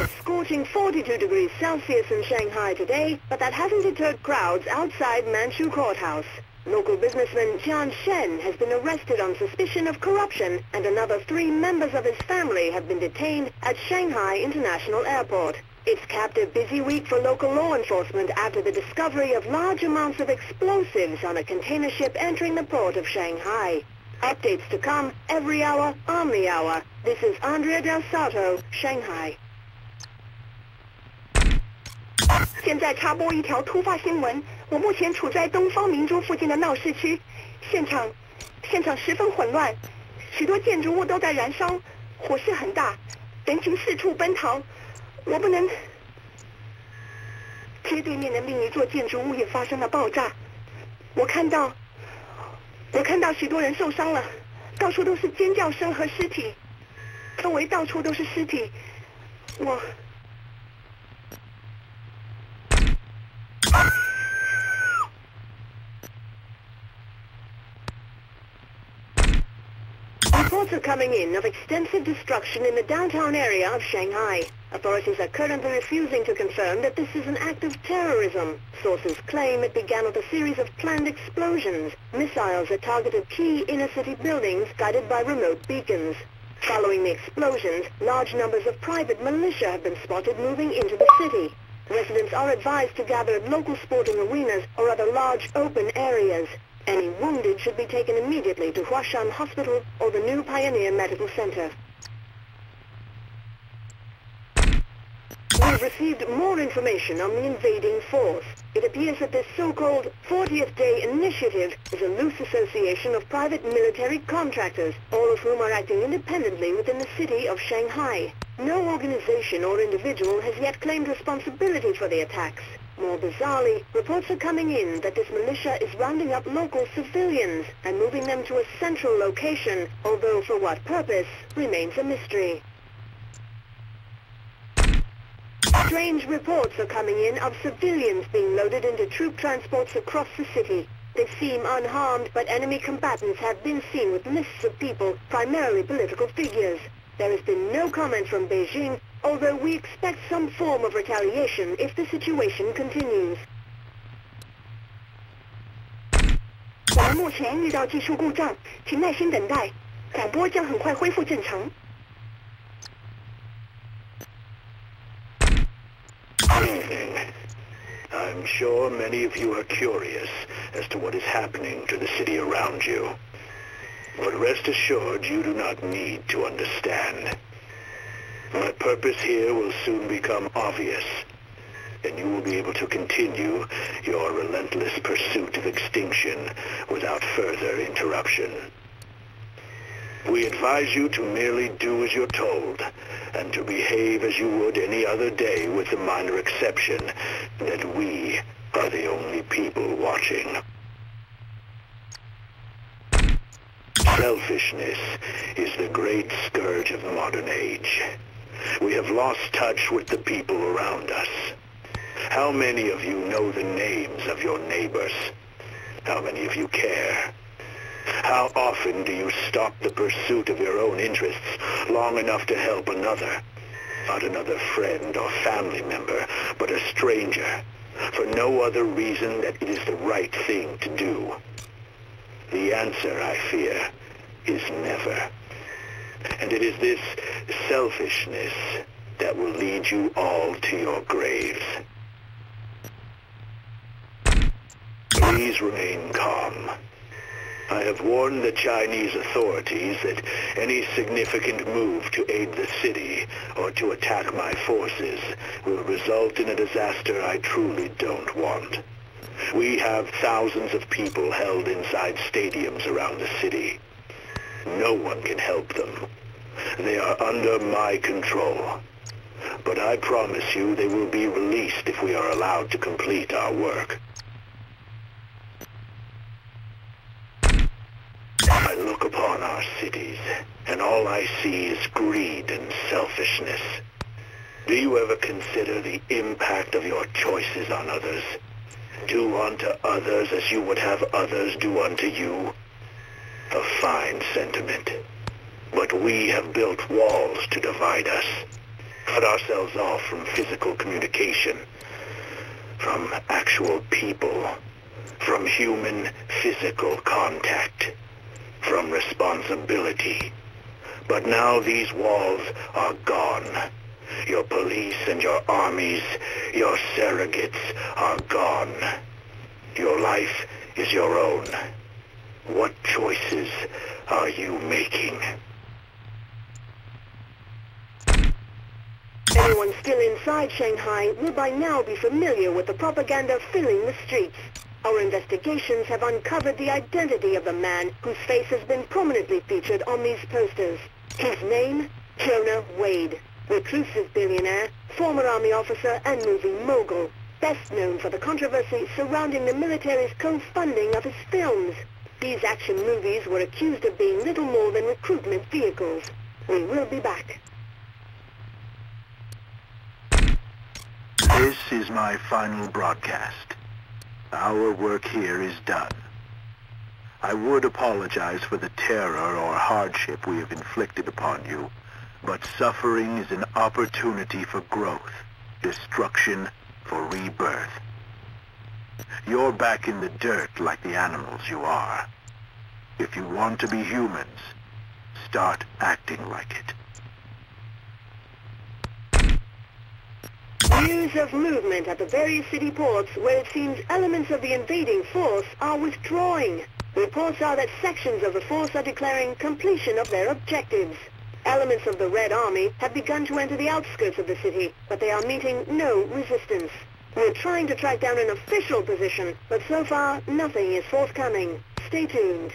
A scorching 42 degrees Celsius in Shanghai today, but that hasn't deterred crowds outside Manchu Courthouse. Local businessman Jian Shen has been arrested on suspicion of corruption, and another 3 members of his family have been detained at Shanghai International Airport. It's capped a busy week for local law enforcement after the discovery of large amounts of explosives on a container ship entering the port of Shanghai. Updates to come every hour on the hour. This is Andrea Del Sarto, Shanghai. 现在插播一条突发新闻，我目前处在东方明珠附近的闹市区，现场十分混乱，许多建筑物都在燃烧，火势很大，人群四处奔逃。我不能。街对面的另一座建筑物也发生了爆炸，我看到许多人受伤了，到处都是尖叫声和尸体，周围到处都是尸体，Reports are coming in of extensive destruction in the downtown area of Shanghai. Authorities are currently refusing to confirm that this is an act of terrorism. Sources claim it began with a series of planned explosions, missiles that targeted key inner-city buildings guided by remote beacons. Following the explosions, large numbers of private militia have been spotted moving into the city. Residents are advised to gather at local sporting arenas or other large open areas. Any wounded should be taken immediately to Huashan Hospital or the New Pioneer Medical Center. We've received more information on the invading force. It appears that this so-called 40th Day Initiative is a loose association of private military contractors, all of whom are acting independently within the city of Shanghai. No organization or individual has yet claimed responsibility for the attacks. More bizarrely, reports are coming in that this militia is rounding up local civilians and moving them to a central location, although for what purpose remains a mystery. Strange reports are coming in of civilians being loaded into troop transports across the city. They seem unharmed, but enemy combatants have been seen with lists of people, primarily political figures. There has been no comment from Beijing, although we expect some form of retaliation if the situation continues. 我们目前遇到技术故障，请耐心等待，广播将很快恢复正常。I'm sure many of you are curious as to what is happening to the city around you. But rest assured, you do not need to understand. My purpose here will soon become obvious, and you will be able to continue your relentless pursuit of extinction without further interruption. We advise you to merely do as you're told, and to behave as you would any other day, with the minor exception that we are the only people watching. Selfishness is the great scourge of the modern age. We have lost touch with the people around us. How many of you know the names of your neighbors? How many of you care? How often do you stop the pursuit of your own interests long enough to help another? Not another friend or family member, but a stranger, for no other reason that it is the right thing to do. The answer, I fear, is never. And it is this selfishness that will lead you all to your graves. Please remain calm. I have warned the Chinese authorities that any significant move to aid the city or to attack my forces will result in a disaster I truly don't want. We have thousands of people held inside stadiums around the city. No one can help them. They are under my control. But I promise you they will be released if we are allowed to complete our work. I look upon our cities, and all I see is greed and selfishness. Do you ever consider the impact of your choices on others? Do unto others as you would have others do unto you. A fine sentiment. But we have built walls to divide us. cut ourselves off from physical communication, from actual people, from human physical contact, from responsibility. But now these walls are gone. Your police and your armies, your surrogates are gone. Your life is your own. What choices are you making? Anyone still inside Shanghai will by now be familiar with the propaganda filling the streets. Our investigations have uncovered the identity of the man whose face has been prominently featured on these posters. His name? Jonah Wade. Reclusive billionaire, former army officer and movie mogul. Best known for the controversy surrounding the military's co-funding of his films. These action movies were accused of being little more than recruitment vehicles. We will be back. This is my final broadcast. Our work here is done. I would apologize for the terror or hardship we have inflicted upon you, but suffering is an opportunity for growth, destruction for rebirth. You're back in the dirt like the animals you are. If you want to be humans, start acting like it. News of movement at the various city ports where it seems elements of the invading force are withdrawing. Reports are that sections of the force are declaring completion of their objectives. Elements of the Red Army have begun to enter the outskirts of the city, but they are meeting no resistance. We're trying to track down an official position, but so far nothing is forthcoming. Stay tuned.